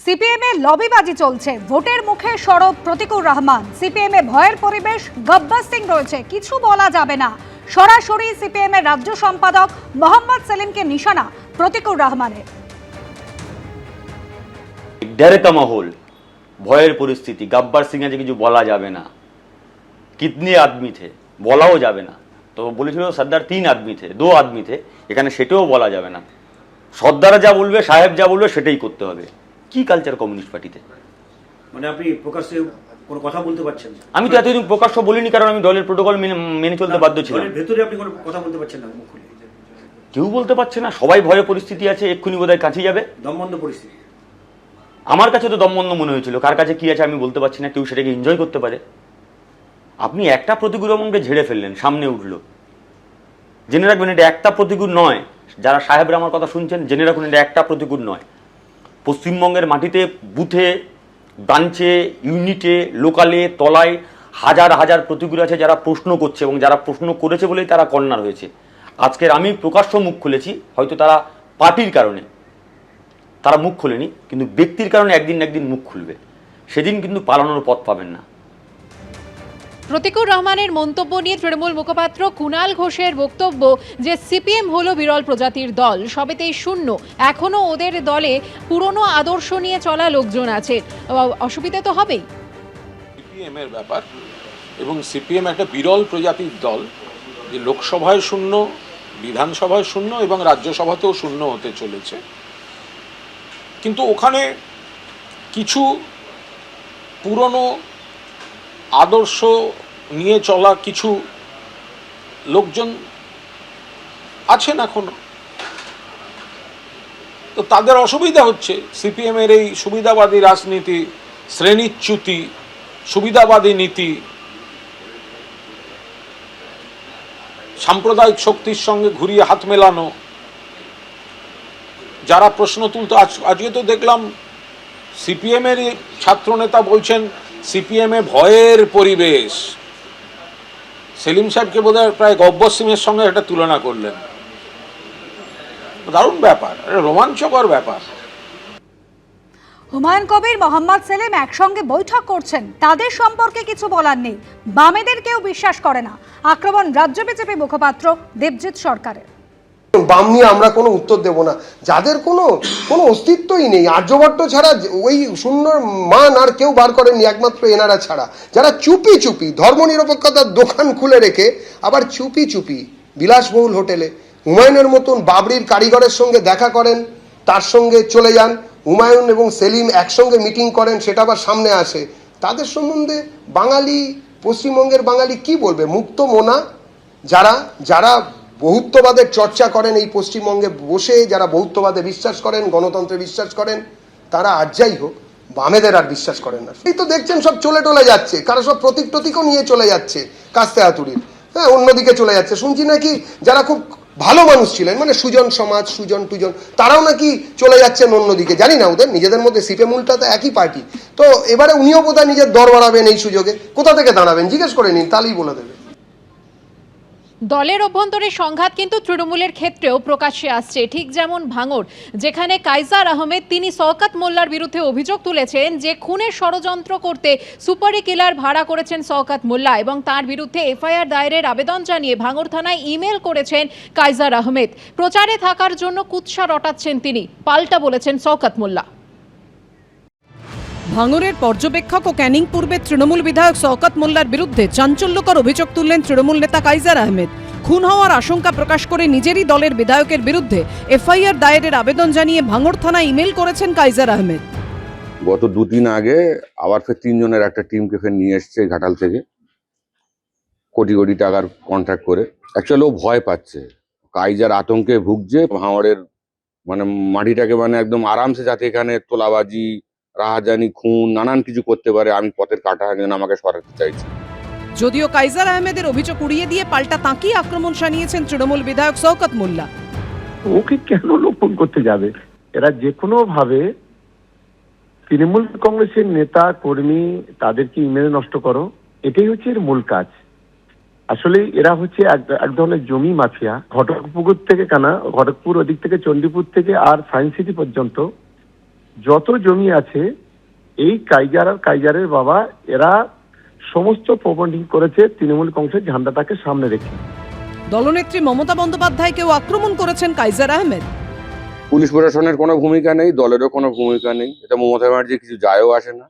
CPM এ লবিবাজি চলছে, ভোটের মুখে সরব প্রতিকুর রহমান। সিপিএম এ ভয়ের পরিবেশ, গব্বর সিং রয়েছে, কিছু বলা যাবে না। সরাসরি সিপিএম এর রাজ্য সম্পাদক মোহাম্মদ সেলিমকে নিশানা প্রতিকুর রহমানের। डरे का माहौल, ভয়ের পরিস্থিতি, গব্বর সিং আছে কিছু বলা যাবে না। কিতনে আদমি থে বলাও যাবে না। তো বলেছিল সর্দার 3 আদমি থে, 2 আদমি থে, এখানে সেটাও বলা যাবে না। সর্দার যা বলবে, সাহেব যা বলবে সেটাই করতে হবে। কি কালচার কমিউনিস্ট পার্টিতে? মানে আপনি প্রকাশ্যে কোনো কথা বলতে পারছেন না? আমি তো এতদিন প্রকাশ্য বলিনি, কারণ আমি দলের প্রোটোকল মেনে চলতে বাধ্য ছিলাম। ভেতরে আপনি কোনো কথা বলতে পারছেন না মুখ খুলে? কেউ বলতে পারছে না, সবাই ভয়ের পরিস্থিতি আছে, এক্ষুনি বোধহয় কাছে যাবে। দমবন্ধ পরিস্থিতি। আমার কাছে তো দমবন্ধ মনে হয়েছিল, কার কাছে কি আছে আমি বলতে পারছি না, কেউ সেটাকে এনজয় করতে পারে। আপনি একটা প্রতিকূল রহমানকে ঝেড়ে ফেললেন, সামনে উঠলো। জেনে রাখবেন এটা একটা প্রতিকূল নয়। যারা সাহেবরা আমার কথা শুনছেন জেনে রাখুন এটা একটা প্রতিকূল নয়। পশ্চিমবঙ্গের মাটিতে বুথে, ব্রাঞ্চে, ইউনিটে, লোকালে, তলায় হাজার হাজার প্রতিকূল আছে যারা প্রশ্ন করছে, এবং যারা প্রশ্ন করেছে বলেই তারা কর্নার হয়েছে। আজকের আমি প্রকাশ্য মুখ খুলেছি, হয়তো তারা পার্টির কারণে তারা মুখ খোলেনি, কিন্তু ব্যক্তির কারণে একদিন না একদিন মুখ খুলবে, সেদিন কিন্তু পালানোর পথ পাবেন না। প্রতিকুর রহমানের মন্তব্য নিয়ে তৃণমূল মুখপাত্র কুণাল ঘোষের বক্তব্য যে সিপিএম হলো বিরল প্রজাতির দল, সবেতেই শূন্য, এখনো ওদের দলে পুরনো আদর্শ নিয়ে চলা লোকজন আছে, অসুবিধা তো হবেই। সিপিএম এর ব্যাপার, এবং সিপিএম একটা বিরল প্রজাতির দল, যে লোকসভায় শূন্য, বিধানসভায় শূন্য এবং রাজ্যসভাতেও শূন্য হতে চলেছে। কিন্তু ওখানে কিছু পুরনো আদর্শ নিয়ে চলা কিছু লোকজন আছেন এখনো, তো তাদের অসুবিধা হচ্ছে। সিপিএম এর এই সুবিধাবাদী রাজনীতি, শ্রেণীচ্যুতি, সুবিধাবাদী নীতি, সাম্প্রদায়িক শক্তির সঙ্গে ঘুরিয়ে হাত মেলানো, যারা প্রশ্ন তুলতো, আজকে তো দেখলাম সিপিএম এর ছাত্রনেতা বলছেন সিপিএম এ ভয়ের পরিবেশ। সেলিম সাহেবকে বোধহয় প্রায় গব্বর সিং এর সঙ্গে একটা তুলনা করলেন। দারুণ ব্যাপার, রোমাঞ্চকর ব্যাপার। হুমায়ুন কবির, মোহাম্মদ সেলিম একসঙ্গে বৈঠক করছেন, তাদের সম্পর্কে কিছু বলার নেই। বামেদের কেউ বিশ্বাস করে না, আক্রমণ রাজ্য বিজেপি মুখপাত্র দেবজিৎ সরকারের। বাম নিয়ে আমরা কোনো উত্তর দেব না, যাদের কোনো অস্তিত্বই নেই। আর্যভট্ট ছাড়া ওই শূন্যর মান আর কেউ বার করেননি, একমাত্র এনারা ছাড়া। যারা চুপি চুপি ধর্মনিরপেক্ষতার দোকান খুলে রেখে আবার চুপি চুপি বিলাসবহুল হোটেলে হুমায়ুনের মতন বাবরির কারিগরের সঙ্গে দেখা করেন, তার সঙ্গে চলে যান। হুমায়ুন এবং সেলিম একসঙ্গে মিটিং করেন, সেটা আবার সামনে আসে। তাদের সম্বন্ধে বাঙালি, পশ্চিমবঙ্গের বাঙালি কি বলবে? মুক্ত মোনা যারা যারা বহুত্ববাদের চর্চা করেন, এই পশ্চিমবঙ্গে বসে যারা বহুত্ববাদে বিশ্বাস করেন, গণতন্ত্রে বিশ্বাস করেন, তারা আর যাই হোক বামেদের আর বিশ্বাস করেন না। এই তো দেখছেন সব চলে যাচ্ছে, কারো সব প্রতীকও নিয়ে চলে যাচ্ছে কাস্তে হাতুড়ির, হ্যাঁ, অন্যদিকে চলে যাচ্ছে। শুনছি নাকি যারা খুব ভালো মানুষ ছিলেন, মানে সুজন সমাজ, সুজন টুজন, তারাও নাকি চলে যাচ্ছেন অন্যদিকে। জানি না, ওদের নিজেদের মধ্যে সিপিএম উল্টা তো একই পার্টি। তো এবারে উনিও বোধহয় নিজের দর বাড়াবেন এই সুযোগে। কোথা থেকে দাঁড়াবেন জিজ্ঞেস করে নিন, তাহলেই বলে দেবে। দলের অভ্যন্তরে সংঘাত কিন্তু তৃণমূলের ক্ষেত্রেও প্রকাশ্যে আসছে, ঠিক যেমন ভাঙড়, যেখানে কাইজার আহমেদ তিনি শওকত মোল্লার বিরুদ্ধে অভিযোগ তুলেছেন যে খুনের ষড়যন্ত্র করতে সুপারি কিলার ভাড়া করেছেন শওকত মোল্লা, এবং তার বিরুদ্ধে এফআইআর দায়েরের আবেদন জানিয়ে ভাঙড় থানায় ইমেল করেছেন কাইজার আহমেদ। প্রচারে থাকার জন্য কুৎসা রটাচ্ছেন তিনি, পাল্টা বলেছেন শওকত মোল্লা। ভাঙড়ের পর্যবেক্ষক ও ক্যানিং পূর্বের তৃণমূল বিধায়ক শওকত মোল্লার বিরুদ্ধে চাঞ্চল্যকর অভিযোগ তুললেন তৃণমূল নেতা কাইজার আহমেদ। খুন হওয়ার আশঙ্কা প্রকাশ করে নিজেরই দলের বিধায়কের বিরুদ্ধে এফআইআর দায়েরের আবেদন জানিয়ে ভাঙড় থানায় ইমেল করেছেন কাইজার আহমেদ। গত 2 দিন আগে আবার ফের 3 জনের একটা টিমকে ফের নিয়ে এসছে ঘাটাল থেকে, কোটি কোটি টাকার কন্ট্রাক্ট করে। অ্যাকচুয়ালি ও ভয় পাচ্ছে, কাইজার আতঙ্কে ভুগছে। ভাঙড়ের মানে মাটিটাকে মানে একদম আরামসে, যাতে এখানে তোলাবাজি, রাহাজানি, খুন, নানান কিছু করতে পারে, আমি পথের কাঁটা যেন আমাকে সরাতে চাইছি। যদিও কাইজার আহমেদের অভিযোগ উড়িয়ে দিয়ে পাল্টা তাঁকেই আক্রমণ শানিয়েছেন তৃণমূল বিধায়ক শওকত মোল্লা। ওকে কেন লোপন করতে যাবে? এরা যে কোনো ভাবে তৃণমূল কংগ্রেসের নেতা কর্মী, তাদেরকে ইমেল নষ্ট করো, এটাই হচ্ছে এর মূল কাজ। আসলে এরা হচ্ছে এক ধরনের জমি মাফিয়া। ঘটকপুকুর থেকে ঘটকপুর ওদিক থেকে চণ্ডীপুর থেকে আর সায়েন্স সিটি পর্যন্ত যত জমি আছে এই কাইজার আর কাইজারের বাবা এরা সমস্ত প্রবন্ডিং করেছে তৃণমূল কংগ্রেসের ঝান্ডাটাকে সামনে রেখে। দলনেত্রী মমতা বন্দ্যোপাধ্যায়কেও আক্রমণ করেছেন কাইজার আহমেদ। পুলিশ প্রশাসনের কোনো ভূমিকা নেই, দলেরও কোনো ভূমিকা নেই, এটা মমতা ব্যানার্জির কিছু যায়ও আসে না।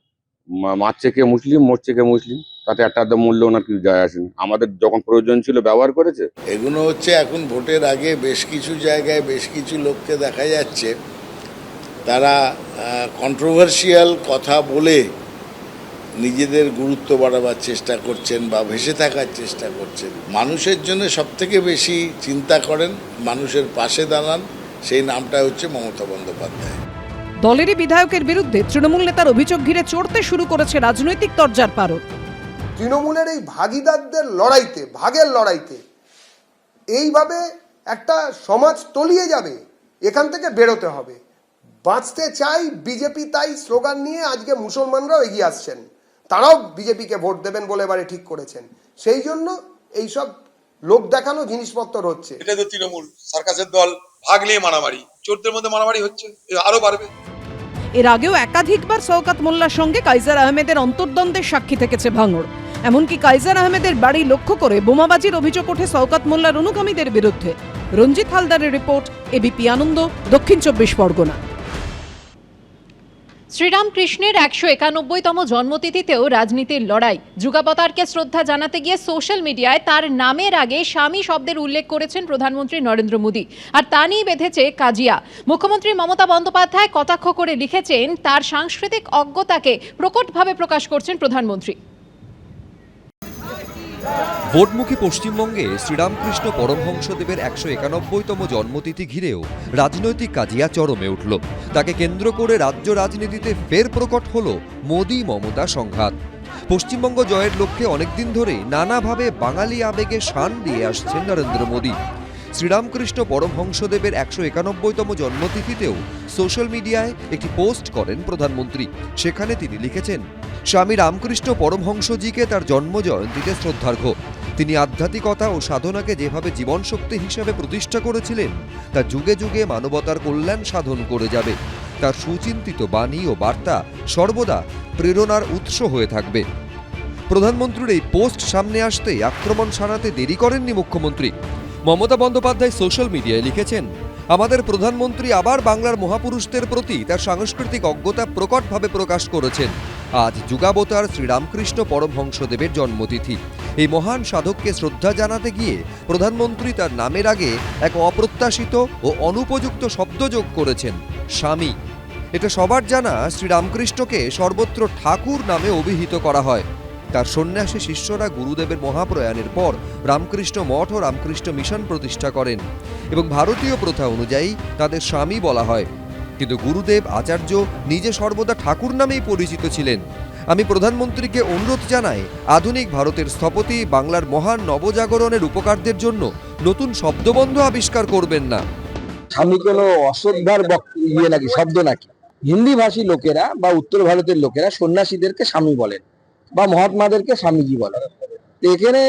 মারছে কে মুসলিম, মরছে কে মুসলিম, তাতে একটা মূল্য ওনার কিছু যায় আসে না। আমাদের যখন প্রয়োজন ছিল ব্যবহার করেছে। এগুলো হচ্ছে এখন ভোটের আগে বেশ কিছু জায়গায় বেশ কিছু লোককে দেখা যাচ্ছে তারা কন্ট্রোভার্সিয়াল কথা বলে নিজেদের গুরুত্ব বাড়াবার চেষ্টা করছেন বা ভেসে থাকার চেষ্টা করছেন। মানুষের জন্য সবথেকে বেশি চিন্তা করেন, মানুষের পাশে দাঁড়ান, সেই নামটা হচ্ছে মমতা বন্দ্যোপাধ্যায়। দলেরই বিধায়কের বিরুদ্ধে তৃণমূল নেতার অভিযোগ ঘিরে চড়তে শুরু করেছে রাজনৈতিক তরজার পারদ। তৃণমূলের এই ভাগিদারদের লড়াইতে, ভাগের লড়াইতে এইভাবে একটা সমাজ তলিয়ে যাবে, এখান থেকে বেরোতে হবে। বাঁচতে চাই বিজেপি, তাই স্লোগান নিয়ে আজকে মুসলমানরাও এগিয়ে আসছেন, তারাও বিজেপিকে ভোট দেবেন বলে এবারে ঠিক করেছেন। সেই জন্য এইসব লোক দেখানো জিনিসপত্র হচ্ছে। এটা তো তৃণমূল সার্কাসের দল, ভাগ নিয়ে মারামারি, চোরদের মধ্যে মারামারি হচ্ছে, আরো বাড়বে। এর আগেও একাধিকবার শওকত মোল্লার সঙ্গে কাইজার আহমেদের অন্তর্দ্বন্দ্বের সাক্ষী থেকেছে ভাঙড়। এমনকি কাইজার আহমেদের বাড়ি লক্ষ্য করে বোমাবাজির অভিযোগ ওঠে শওকত মোল্লার অনুগামীদের বিরুদ্ধে। রঞ্জিত হালদারের রিপোর্ট, এবিপি আনন্দ, দক্ষিণ 24 পরগনা। শ্রীরামকৃষ্ণের 191তম জন্মতিথিতেও রাজনীতির লড়াই। যুগাবতারকে শ্রদ্ধা জানাতে গিয়ে সোশ্যাল মিডিয়ায় তার নামের আগে স্বামী শব্দের উল্লেখ করেছেন প্রধানমন্ত্রী নরেন্দ্র মোদী, আর তা নিয়ে বেঁধেছে কাজিয়া। মুখ্যমন্ত্রী মমতা বন্দ্যোপাধ্যায় কটাক্ষ করে লিখেছেন, তার সাংস্কৃতিক অজ্ঞতাকে প্রকটভাবে প্রকাশ করছেন প্রধানমন্ত্রী। ভোটমুখী পশ্চিমবঙ্গে শ্রীরামকৃষ্ণ পরমহংসদেবের 191তম জন্মতিথি ঘিরেও রাজনৈতিক কাজিয়া চরমে উঠল। তাকে কেন্দ্র করে রাজ্য রাজনীতিতে ফের প্রকট হল মোদি মমতা সংঘাত। পশ্চিমবঙ্গ জয়ের লক্ষ্যে অনেকদিন ধরেই নানাভাবে বাঙালি আবেগে শান দিয়ে আসছেন নরেন্দ্র মোদী। শ্রীরামকৃষ্ণ পরমহংসদেবের 191তম জন্মতিথিতেও সোশ্যাল মিডিয়ায় একটি পোস্ট করেন প্রধানমন্ত্রী। সেখানে তিনি লিখেছেন, স্বামী রামকৃষ্ণ পরমহংসজিকে তার জন্মজয়ন্তীতে শ্রদ্ধার্ঘ্য। তিনি আধ্যাত্মিকতা ও সাধনাকে যেভাবে জীবনশক্তি হিসাবে প্রতিষ্ঠা করেছিলেন, তা যুগে যুগে মানবতার কল্যাণ সাধন করে যাবে। তার সুচিন্তিত বাণী ও বার্তা সর্বদা প্রেরণার উৎস হয়ে থাকবে। প্রধানমন্ত্রীর এই পোস্ট সামনে আসতেই আক্রমণ শানাতে দেরি করেননি মুখ্যমন্ত্রী। মমতা বন্দ্যোপাধ্যায় সোশ্যাল মিডিয়ায় লিখেছেন, আমাদের প্রধানমন্ত্রী আবার বাংলার মহাপুরুষদের প্রতি তার সাংস্কৃতিক অজ্ঞতা প্রকটভাবে প্রকাশ করেছেন। আজ যুগাবতার শ্রীরামকৃষ্ণ পরমহংসদেবের জন্মতিথি। এই মহান সাধককে শ্রদ্ধা জানাতে গিয়ে প্রধানমন্ত্রী তার নামের আগে এক অপ্রত্যাশিত ও অনুপযুক্ত শব্দ যোগ করেছেন, স্বামী। এটা সবার জানা, শ্রীরামকৃষ্ণকে সর্বত্র ঠাকুর নামে অভিহিত করা হয়। তার সন্ন্যাসী শিষ্যরা গুরুদেবের মহাপ্রয়াণের পর রামকৃষ্ণ মঠ ও রামকৃষ্ণ মিশন প্রতিষ্ঠা করেন এবং ভারতীয় প্রথা অনুযায়ী তাদের স্বামী বলা হয়। কিন্তু গুরুদেব আচার্য নিজে সর্বদা ঠাকুর নামেই পরিচিত ছিলেন। আমি প্রধানমন্ত্রীকে অনুরোধ জানাই, আধুনিক ভারতের স্থপতি বাংলার মহান নবজাগরণের উপকারদের জন্য নতুন শব্দবন্ধ আবিষ্কার করবেন না। স্বামী কোনো অশ্রদ্ধার নাকি শব্দ নাকি? হিন্দি ভাষী লোকেরা বা উত্তর ভারতের লোকেরা সন্ন্যাসীদেরকে স্বামী বলেন বা মহাত্মাদেরকে স্বামীজি বলেন। এখানে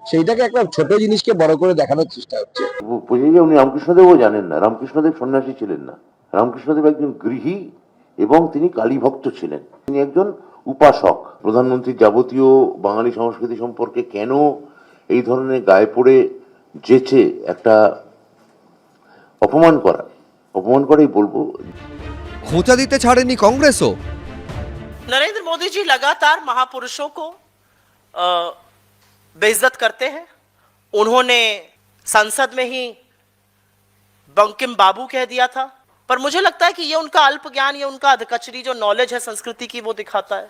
সেইটাকে একটা ছোট জিনিসকে বড় করে দেখানোর চেষ্টা হচ্ছে। বুঝে যে উনি রামকৃষ্ণদেবও জানেন না, রামকৃষ্ণদেব সন্ন্যাসী ছিলেন না। রামকৃষ্ণদেব একজন গৃহী এবং তিনি কালী ভক্ত ছিলেন। তিনি একজন উপাসক। প্রধানমন্ত্রীর যাবতীয় বাঙালি সংস্কৃতি সম্পর্কে কেন এই ধরনের গায়ে পড়ে যেচে একটা অপমান করাই বলবো। খোঁচা দিতে ছাড়েনি কংগ্রেসও। नरेंद्र मोदी जी लगातार महापुरुषों को बेइज्जत करते हैं। उन्होंने संसद में ही बंकिम बाबू कह दिया था, पर मुझे लगता है कि ये उनका अल्प ज्ञान, ये उनका अधकचरी जो नॉलेज है संस्कृति की, वो दिखाता है।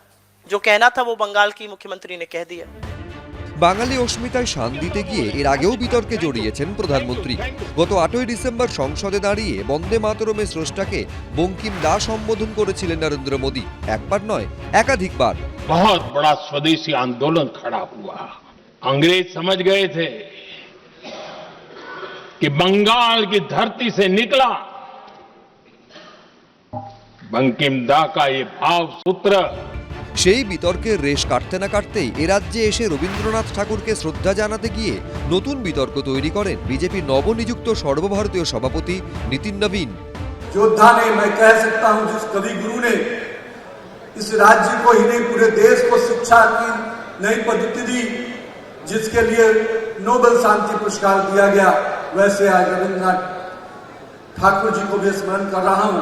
जो कहना था वो बंगाल की मुख्यमंत्री ने कह दिया। বাঙালি অস্মিতায় শান দিতে গিয়ে এর আগেও বিতর্কে জড়িয়েছেন প্রধানমন্ত্রী। গত 8ই ডিসেম্বর সংসদে দাঁড়িয়ে বন্দে মাতরমের স্রষ্টাকে বঙ্কিম দা সম্বোধন করেছিলেন নরেন্দ্র মোদী। একবার নয়, একাধিকবার। बहुत बड़ा स्वदेशी आंदोलन खड़ा हुआ। अंग्रेज समझ गए थे कि बंगाल की धरती से निकला बंकिम दा का ये भाव सूत्र। সেই বিতর্কের রেশ কাটতে না কাটতেই এ রাজ্যে এসে রবীন্দ্রনাথ ঠাকুরকে শ্রদ্ধা জানাতে গিয়ে নতুন বিতর্ক তৈরি করেন বিজেপির নবনিযুক্ত সর্বভারতীয় সভাপতি নীতিন নবীন। योद्धा ने, मैं कह सकता हूं जिस कवि गुरु ने इस राज्य को ही नहीं पूरे देश को शिक्षा की नई पद्धति दी, जिसके लिए नोबेल शांति पुरस्कार दिया गया, वैसे आज रविन्द्रनाथ ठाकुर जी को भी स्मरण कर रहा हूं।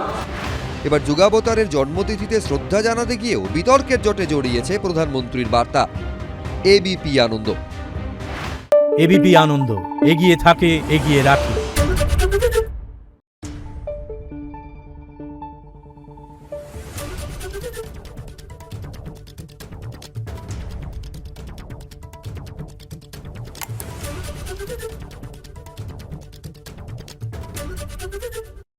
এবার যুগাবতারের জন্মতিথিতে শ্রদ্ধা জানাতে গিয়েও বিতর্কের জটে জড়িয়েছে প্রধানমন্ত্রীর বার্তা। এবিপি আনন্দ। এবিপি আনন্দ, এগিয়ে থাকে, এগিয়ে রাখে।